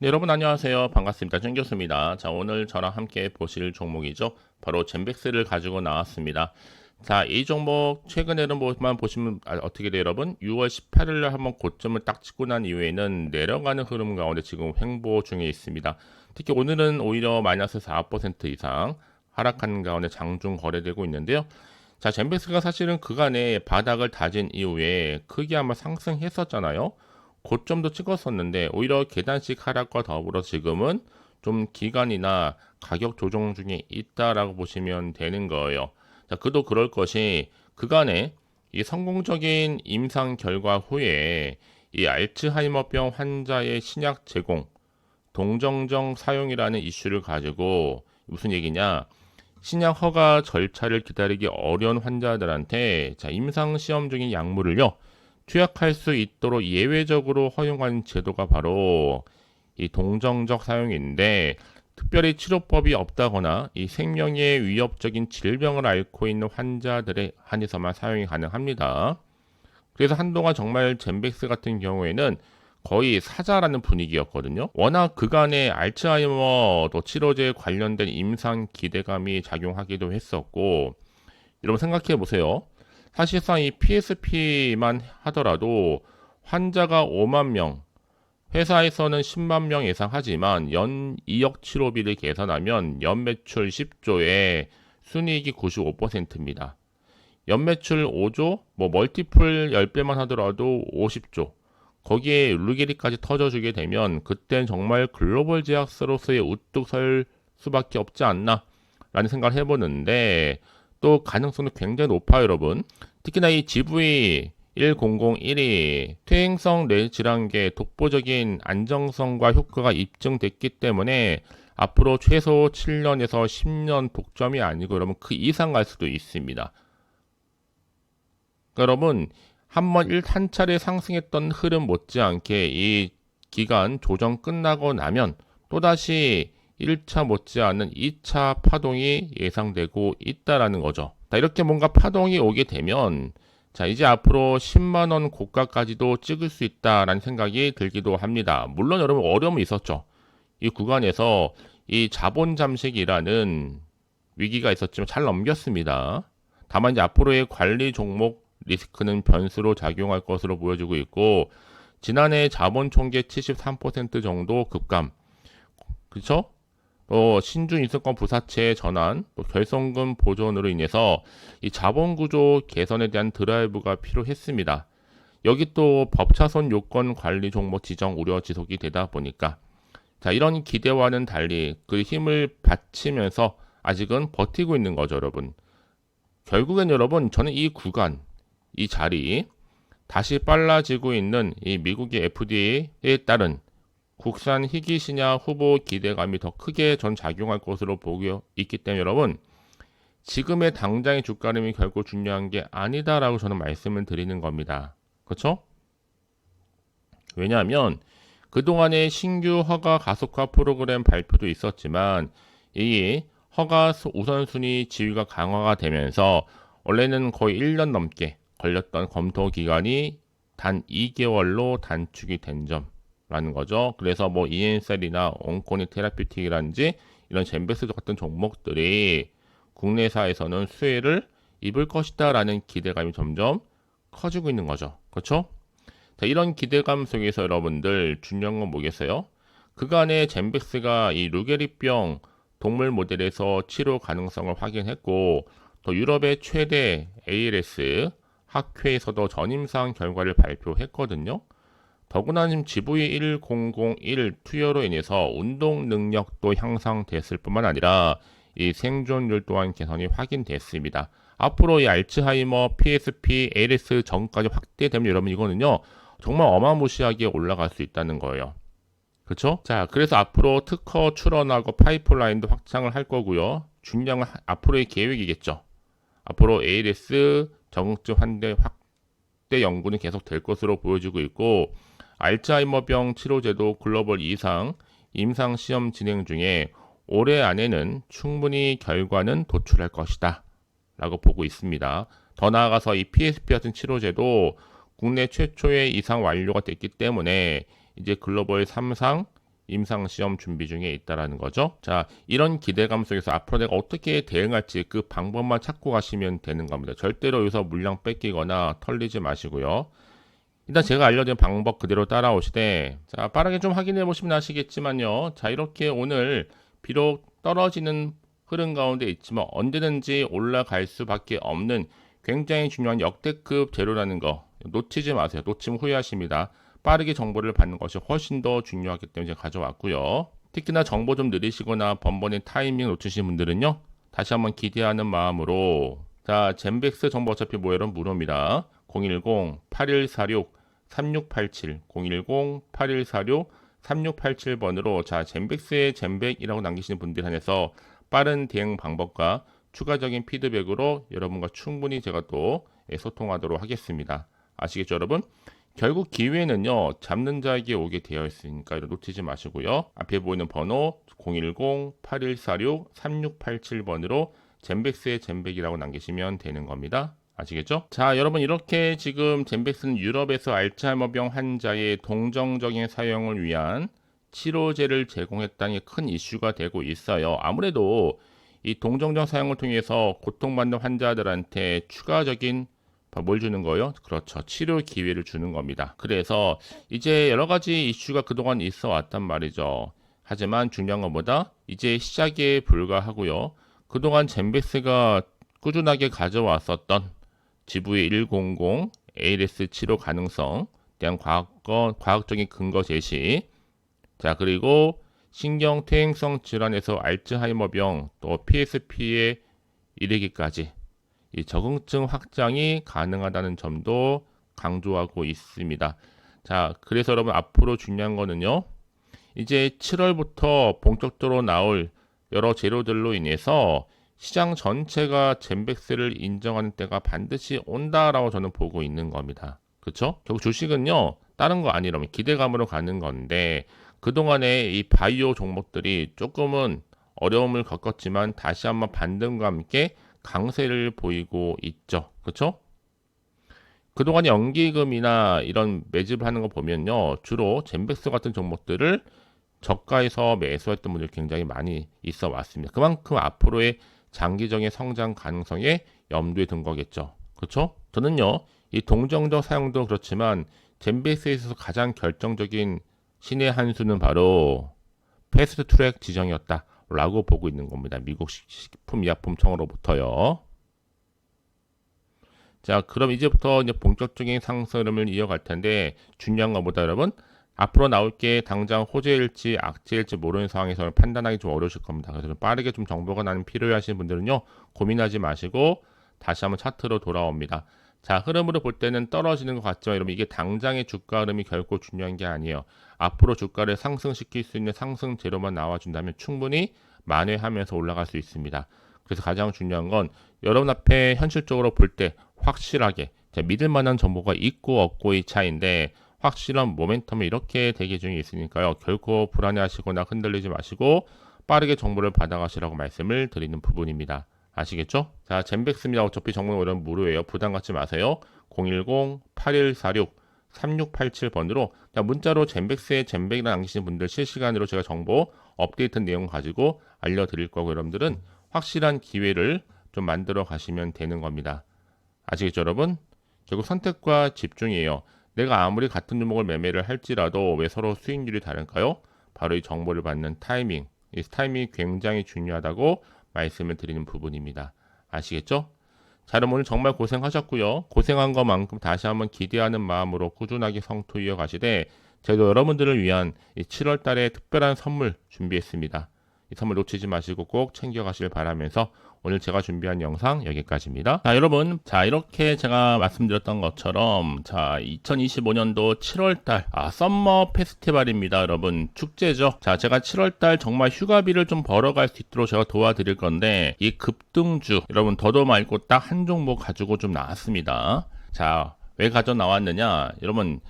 네, 여러분 안녕하세요. 반갑습니다. 정 교수입니다. 자, 오늘 저랑 함께 보실 종목이죠. 바로 젠백스를 가지고 나왔습니다. 자, 이 종목 최근에는 뭐만 보시면 어떻게 돼요, 여러분? 6월 18일 날 한번 고점을 딱 찍고 난 이후에는 내려가는 흐름 가운데 지금 횡보 중에 있습니다. 특히 오늘은 오히려 마이너스 4% 이상 하락하는 가운데 장중 거래되고 있는데요. 자, 젠백스가 사실은 그간에 바닥을 다진 이후에 크게 한번 상승했었잖아요. 고점도 찍었었는데 오히려 계단식 하락과 더불어 지금은 좀 기간이나 가격 조정 중에 있다라고 보시면 되는 거예요. 자, 그도 그럴 것이 그간에 이 성공적인 임상 결과 후에 이 알츠하이머병 환자의 신약 제공, 동정정 사용이라는 이슈를 가지고 무슨 얘기냐? 신약 허가 절차를 기다리기 어려운 환자들한테 자, 임상 시험 중인 약물을요. 투약할 수 있도록 예외적으로 허용한 제도가 바로 이 동정적 사용인데 특별히 치료법이 없다거나 이 생명에 위협적인 질병을 앓고 있는 환자들에 한해서만 사용이 가능합니다. 그래서 한동안 정말 젠백스 같은 경우에는 거의 사자라는 분위기였거든요. 워낙 그간의 알츠하이머 치료제에 관련된 임상 기대감이 작용하기도 했었고, 여러분 생각해 보세요. 사실상 이 PSP만 하더라도 환자가 5만 명, 회사에서는 10만 명 예상하지만 연 2억 치료비를 계산하면 연 매출 10조에 순이익이 95%입니다. 연 매출 5조, 멀티플 10배만 하더라도 50조. 거기에 루게리까지 터져주게 되면 그땐 정말 글로벌 제약사로서의 우뚝 설 수밖에 없지 않나 라는 생각을 해보는데 또 가능성도 굉장히 높아요, 여러분. 특히나 이 GV 1001이 퇴행성 뇌 질환계 독보적인 안정성과 효과가 입증됐기 때문에 앞으로 최소 7년에서 10년 독점이 아니고 여러분 그 이상 갈 수도 있습니다. 그러니까 여러분 한 차례 상승했던 흐름 못지않게 이 기간 조정 끝나고 나면 또다시 1차 못지않은 2차 파동이 예상되고 있다라는 거죠. 자, 이렇게 뭔가 파동이 오게 되면 자, 이제 앞으로 10만 원 고가까지도 찍을 수 있다라는 생각이 들기도 합니다. 물론 여러분 어려움이 있었죠. 이 구간에서 이 자본 잠식이라는 위기가 있었지만 잘 넘겼습니다. 다만 이제 앞으로의 관리 종목 리스크는 변수로 작용할 것으로 보여지고 있고 지난해 자본 총계 73% 정도 급감, 그렇죠? 신준 인수권 부사채 전환, 또 결손금 보존으로 인해서 이 자본 구조 개선에 대한 드라이브가 필요했습니다. 여기 또 법차손 요건 관리 종목 지정 우려 지속이 되다 보니까 자, 이런 기대와는 달리 그 힘을 받치면서 아직은 버티고 있는 거죠, 여러분. 결국엔 여러분, 저는 이 구간, 이 자리, 다시 빨라지고 있는 이 미국의 FDA에 따른 국산 희귀 신약 후보 기대감이 더 크게 전 작용할 것으로 보고 있기 때문에 여러분, 지금의 당장의 주가 흐름이 결국 중요한 게 아니다라고 저는 말씀을 드리는 겁니다. 그렇죠? 왜냐하면 그동안의 신규 허가 가속화 프로그램 발표도 있었지만 이 허가 우선순위 지위가 강화가 되면서 원래는 거의 1년 넘게 걸렸던 검토 기간이 단 2개월로 단축이 된 점라는 거죠. 그래서 뭐 ENCell이나 온코니 테라피틱이라든지 이런 젠베스 같은 종목들이 국내사에서는 수혜를 입을 것이다라는 기대감이 점점 커지고 있는 거죠. 그렇죠? 자, 이런 기대감 속에서 여러분들 중요한 건 뭐겠어요? 그간에 젠백스가 이 루게리병 동물 모델에서 치료 가능성을 확인했고 또 유럽의 최대 ALS 학회에서도 전임상 결과를 발표했거든요. 더구나 지금 GV1001 투여로 인해서 운동 능력도 향상됐을 뿐만 아니라 이 생존율 또한 개선이 확인됐습니다. 앞으로 이 알츠하이머, PSP, ALS 전까지 확대되면 여러분 이거는요 정말 어마무시하게 올라갈 수 있다는 거예요. 그렇죠? 자, 그래서 앞으로 특허 출원하고 파이프라인도 확장을 할 거고요. 중요한 건 앞으로의 계획이겠죠. 앞으로 ALS 적응증 확대 연구는 계속 될 것으로 보여지고 있고 알츠하이머병 치료제도 글로벌 이상 임상 시험 진행 중에 올해 안에는 충분히 결과는 도출할 것이다 라고 보고 있습니다. 더 나아가서 이 PSP 같은 치료제도 국내 최초의 이상 완료가 됐기 때문에 이제 글로벌 3상 임상시험 준비 중에 있다라는 거죠. 자, 이런 기대감 속에서 앞으로 내가 어떻게 대응할지 그 방법만 찾고 가시면 되는 겁니다. 절대로 여기서 물량 뺏기거나 털리지 마시고요. 일단 제가 알려드린 방법 그대로 따라오시되, 자, 빠르게 좀 확인해 보시면 아시겠지만요. 자, 이렇게 오늘 비록 떨어지는 흐름 가운데 있지만 언제든지 올라갈 수밖에 없는 굉장히 중요한 역대급 재료라는 거 놓치지 마세요. 놓치면 후회하십니다. 빠르게 정보를 받는 것이 훨씬 더 중요하기 때문에 제가 가져왔고요. 특히나 정보 좀 느리시거나 번번이 타이밍 놓치신 분들은요, 다시 한번 기대하는 마음으로, 자, 젠백스 정보 어차피 여러분 무료입니다. 010-8146-3687 010-8146-3687번으로 자, 젠백스의 젠백이라고 남기시는 분들 한해서 빠른 대응 방법과 추가적인 피드백으로 여러분과 충분히 제가 또 소통하도록 하겠습니다. 아시겠죠, 여러분? 결국 기회는요, 잡는 자에게 오게 되어 있으니까 이거 놓치지 마시고요. 앞에 보이는 번호 010-8146-3687번으로 젠백스의 젠백이라고 남기시면 되는 겁니다. 아시겠죠? 자, 여러분, 이렇게 지금 젠백스는 유럽에서 알츠하이머병 환자의 동정적인 사용을 위한 치료제를 제공했다는 게 큰 이슈가 되고 있어요. 아무래도 이 동정적 사용을 통해서 고통받는 환자들한테 추가적인 뭘 주는 거예요? 그렇죠. 치료 기회를 주는 겁니다. 그래서 이제 여러 가지 이슈가 그동안 있어 왔단 말이죠. 하지만 중요한 것보다 이제 시작에 불과하고요. 그동안 젠백스가 꾸준하게 가져왔었던 GV100 ALS 치료 가능성 대한 과학적인 근거 제시, 자, 그리고 신경퇴행성 질환에서 알츠하이머병 또 PSP에 이르기까지 이 적응증 확장이 가능하다는 점도 강조하고 있습니다. 자, 그래서 여러분 앞으로 중요한 거는요, 이제 7월부터 본격적으로 나올 여러 재료들로 인해서 시장 전체가 젠백스를 인정하는 때가 반드시 온다라고 저는 보고 있는 겁니다. 그렇죠? 결국 주식은요, 다른 거 아니라면 기대감으로 가는 건데, 그동안에 이 바이오 종목들이 조금은 어려움을 겪었지만 다시 한번 반등과 함께 강세를 보이고 있죠. 그렇죠? 그동안 연기금이나 이런 매집을 하는 거 보면요, 주로 젠백스 같은 종목들을 저가에서 매수했던 분들이 굉장히 많이 있어 왔습니다. 그만큼 앞으로의 장기적인 성장 가능성에 염두에 둔 거겠죠. 그렇죠? 저는요, 이 동정적 사용도 그렇지만 젠백스에 있어서 가장 결정적인 신의 한 수는 바로 패스트 트랙 지정이었다 라고 보고 있는 겁니다. 미국 식품의약품청으로부터요. 자, 그럼 이제부터 이제 본격적인 상승 흐름을 이어갈 텐데, 중요한 것보다 여러분, 앞으로 나올 게 당장 호재일지 악재일지 모르는 상황에서 판단하기 좀 어려우실 겁니다. 그래서 빠르게 좀 정보가 나는 필요하신 분들은요, 고민하지 마시고 다시 한번 차트로 돌아옵니다. 자, 흐름으로 볼 때는 떨어지는 것 같죠. 여러분, 이게 당장의 주가 흐름이 결코 중요한 게 아니에요. 앞으로 주가를 상승시킬 수 있는 상승 재료만 나와준다면 충분히 만회하면서 올라갈 수 있습니다. 그래서 가장 중요한 건 여러분 앞에 현실적으로 볼 때 확실하게 믿을 만한 정보가 있고 없고의 차이인데, 확실한 모멘텀이 이렇게 대기 중에 있으니까요. 결코 불안해하시거나 흔들리지 마시고 빠르게 정보를 받아가시라고 말씀을 드리는 부분입니다. 아시겠죠? 자, 젠백스입니다. 어차피 정보는 이런 무료예요. 부담 갖지 마세요. 010-8146-3687번으로 문자로 젠백스에 젠백이라 남기시는 분들 실시간으로 제가 정보 업데이트 내용 가지고 알려드릴 거고, 여러분들은 확실한 기회를 좀 만들어 가시면 되는 겁니다. 아시겠죠, 여러분? 결국 선택과 집중이에요. 내가 아무리 같은 종목을 매매를 할지라도 왜 서로 수익률이 다를까요? 바로 이 정보를 받는 타이밍, 이 타이밍이 굉장히 중요하다고 말씀을 드리는 부분입니다. 아시겠죠? 자, 그럼 오늘 정말 고생하셨고요. 고생한 것만큼 다시 한번 기대하는 마음으로 꾸준하게 성토 이어가시되, 저희도 여러분들을 위한 이 7월 달에 특별한 선물 준비했습니다. 이 선물 놓치지 마시고 꼭 챙겨가시길 바라면서 오늘 제가 준비한 영상 여기까지입니다. 자, 여러분, 자, 이렇게 제가 말씀드렸던 것처럼, 자, 2025년도 7월달, 썸머 페스티벌입니다. 여러분, 축제죠. 자, 제가 7월달 정말 휴가비를 좀 벌어갈 수 있도록 제가 도와드릴 건데, 이 급등주, 여러분, 더도 말고 딱 한 종목 가지고 좀 나왔습니다. 자, 왜 가져 나왔느냐?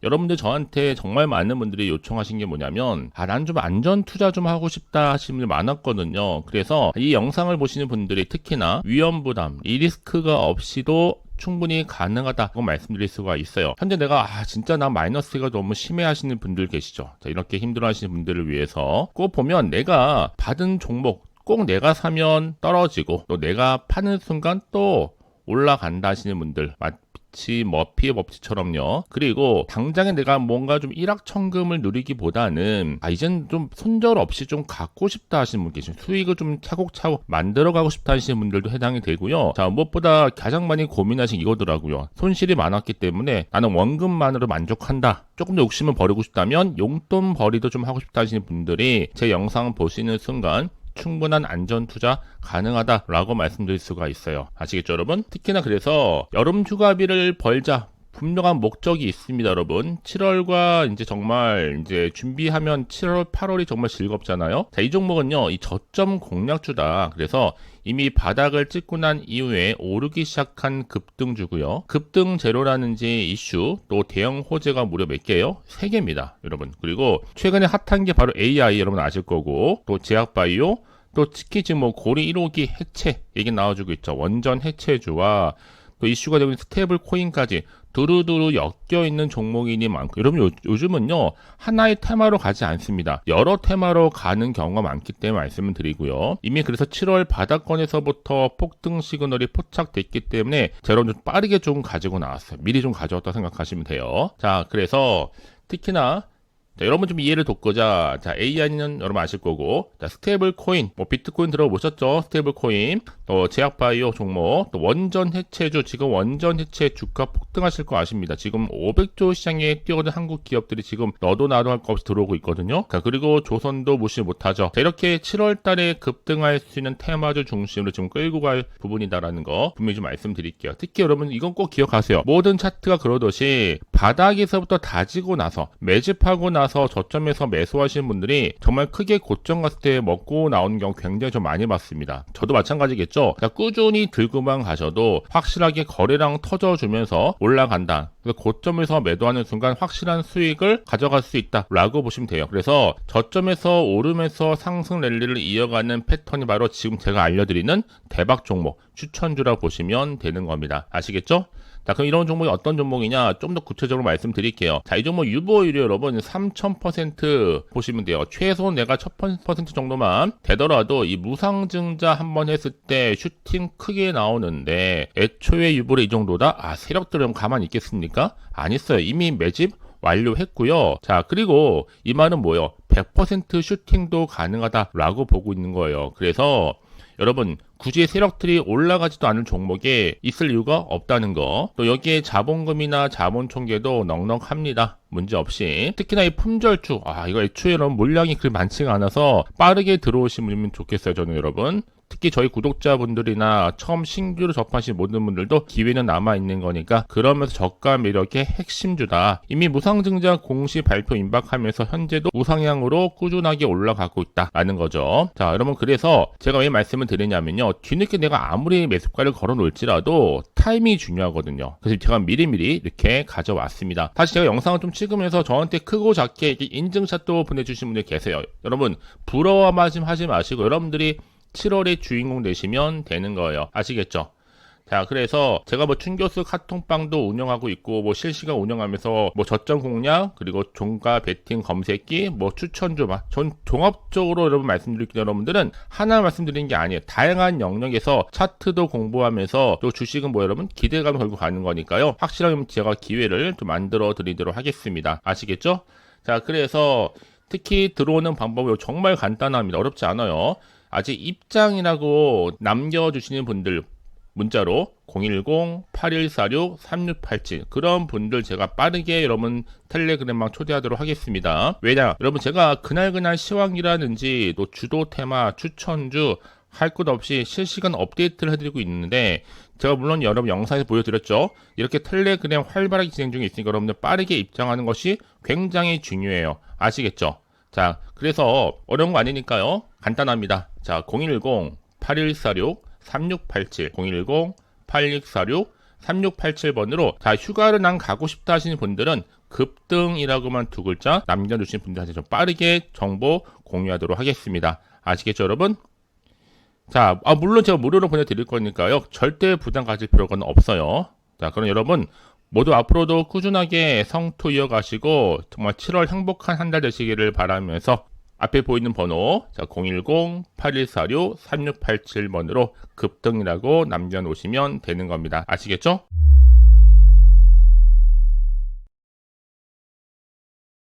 여러분들 저한테 정말 많은 분들이 요청하신 게 뭐냐면, 난 좀 안전 투자 좀 하고 싶다 하시는 분들이 많았거든요. 그래서 이 영상을 보시는 분들이 특히나 위험 부담, 이 리스크가 없이도 충분히 가능하다고 말씀드릴 수가 있어요. 현재 내가 진짜 나 마이너스가 너무 심해 하시는 분들 계시죠. 자, 이렇게 힘들어 하시는 분들을 위해서 꼭 보면 내가 받은 종목 꼭 내가 사면 떨어지고 또 내가 파는 순간 또 올라간다 하시는 분들 마치 머피의 법칙처럼요. 그리고 당장에 내가 뭔가 좀 일확천금을 누리기보다는 이젠 좀 손절 없이 좀 갖고 싶다 하시는 분 계시죠. 수익을 좀 차곡차곡 만들어 가고 싶다 하시는 분들도 해당이 되고요. 자, 무엇보다 가장 많이 고민하신 이거더라고요. 손실이 많았기 때문에 나는 원금만으로 만족한다. 조금 더 욕심을 버리고 싶다면 용돈 벌이도 좀 하고 싶다 하시는 분들이 제 영상 보시는 순간 충분한 안전 투자 가능하다라고 말씀드릴 수가 있어요. 아시겠죠, 여러분? 특히나 그래서 여름 휴가비를 벌자. 분명한 목적이 있습니다, 여러분. 7월과 이제 정말 이제 준비하면 7월, 8월이 정말 즐겁잖아요. 자, 이 종목은요, 이 저점 공략주다. 그래서 이미 바닥을 찍고 난 이후에 오르기 시작한 급등주고요. 급등 제로라는지 이슈, 또 대형 호재가 무려 몇 개예요? 3개입니다, 여러분. 그리고 최근에 핫한 게 바로 AI 여러분 아실 거고, 또 제약바이오, 또 특히 지금 뭐 고리 1호기 해체 얘기 나와주고 있죠. 원전 해체주와 또 이슈가 되고 있는 스테이블 코인까지 두루두루 엮여있는 종목이니 많고, 여러분 요즘은요 하나의 테마로 가지 않습니다. 여러 테마로 가는 경우가 많기 때문에 말씀을 드리고요. 이미 그래서 7월 바닥권에서부터 폭등 시그널이 포착됐기 때문에 제가 좀 빠르게 좀 가지고 나왔어요. 미리 좀 가져왔다 생각하시면 돼요. 자, 그래서 특히나 자, 여러분 좀 이해를 돕고자, 자, AI는 여러분 아실 거고, 자, 스테이블 코인, 뭐 비트코인 들어보셨죠? 스테이블 코인, 또 제약바이오 종목, 또 원전 해체주, 지금 원전 해체 주가 폭등하실 거 아십니다. 지금 500조 시장에 뛰어든 한국 기업들이 지금 너도 나도 할 거 없이 들어오고 있거든요. 자, 그리고 조선도 무시 못하죠. 자, 이렇게 7월 달에 급등할 수 있는 테마주 중심으로 지금 끌고 갈 부분이다라는 거 분명히 좀 말씀드릴게요. 특히 여러분 이건 꼭 기억하세요. 모든 차트가 그러듯이 바닥에서부터 다지고 나서 매집하고 나서 저점에서 매수하시는 분들이 정말 크게 고점 갔을 때 먹고 나오는 경우 굉장히 좀 많이 봤습니다. 저도 마찬가지겠죠. 그러니까 꾸준히 들고만 가셔도 확실하게 거래량 터져주면서 올라간다. 그래서 고점에서 매도하는 순간 확실한 수익을 가져갈 수 있다라고 보시면 돼요. 그래서 저점에서 오르면서 상승 랠리를 이어가는 패턴이 바로 지금 제가 알려드리는 대박 종목 추천주라고 보시면 되는 겁니다. 아시겠죠? 자, 그럼 이런 종목이 어떤 종목이냐 좀 더 구체적으로 말씀드릴게요. 자, 이 종목 유보율이 여러분 3000% 보시면 돼요. 최소 내가 1000% 정도만 되더라도 이 무상증자 한번 했을 때 슈팅 크게 나오는데 애초에 유보율이 이 정도다? 세력들은 가만히 있겠습니까? 안 있어요. 이미 매집 완료했고요. 자, 그리고 이 말은 뭐예요? 100% 슈팅도 가능하다라고 보고 있는 거예요. 그래서 여러분 굳이 세력들이 올라가지도 않을 종목에 있을 이유가 없다는 거. 또 여기에 자본금이나 자본총계도 넉넉합니다. 문제없이. 특히나 이 품절주 이거 애초에 여러분 물량이 그리 많지가 않아서 빠르게 들어오시면 좋겠어요. 저는 여러분 특히 저희 구독자분들이나 처음 신규로 접하신 모든 분들도 기회는 남아있는 거니까 그러면서 저가 매력의 핵심주다. 이미 무상증자 공시 발표 임박하면서 현재도 우상향으로 꾸준하게 올라가고 있다라는 거죠. 자, 여러분 그래서 제가 왜 말씀을 드리냐면요. 뒤늦게 내가 아무리 매수가를 걸어 놓을지라도 타이밍이 중요하거든요. 그래서 제가 미리미리 이렇게 가져왔습니다. 다시 제가 영상을 좀 찍으면서 저한테 크고 작게 인증샷도 보내주신 분들 계세요. 여러분 부러워하지 마시고 여러분들이 7월에 주인공 되시면 되는 거예요. 아시겠죠? 자, 그래서 제가 뭐 춘교수 카톡방도 운영하고 있고 뭐 실시간 운영하면서 뭐 저점 공략 그리고 종가 베팅 검색기 뭐 추천주 전 종합적으로 여러분 말씀드릴게요. 여러분들은 하나 말씀드리는 게 아니에요. 다양한 영역에서 차트도 공부하면서 또 주식은 뭐 여러분 기대감을 걸고 가는 거니까요. 확실하게 제가 기회를 좀 만들어 드리도록 하겠습니다. 아시겠죠? 자, 그래서 특히 들어오는 방법이 정말 간단합니다. 어렵지 않아요. 아직 입장이라고 남겨주시는 분들 문자로 010-8146-3687 그런 분들 제가 빠르게 여러분 텔레그램방 초대하도록 하겠습니다. 왜냐? 여러분 제가 그날 시황이라든지 또 주도 테마 추천주 할 것 없이 실시간 업데이트를 해드리고 있는데 제가 물론 여러분 영상에서 보여드렸죠. 이렇게 텔레그램 활발하게 진행 중에 있으니까 여러분들 빠르게 입장하는 것이 굉장히 중요해요. 아시겠죠? 자, 그래서 어려운 거 아니니까요. 간단합니다. 자, 010-8146-3687 010-8646-3687번으로 자, 휴가를 난 가고 싶다 하시는 분들은 급등이라고만 두 글자 남겨주신 분들한테 좀 빠르게 정보 공유하도록 하겠습니다. 아시겠죠, 여러분? 자, 물론 제가 무료로 보내드릴 거니까요. 절대 부담 가질 필요가 없어요. 자, 그럼 여러분 모두 앞으로도 꾸준하게 성투 이어가시고 정말 7월 행복한 한 달 되시기를 바라면서 앞에 보이는 번호 010-8146-3687번으로 급등이라고 남겨놓으시면 되는 겁니다. 아시겠죠?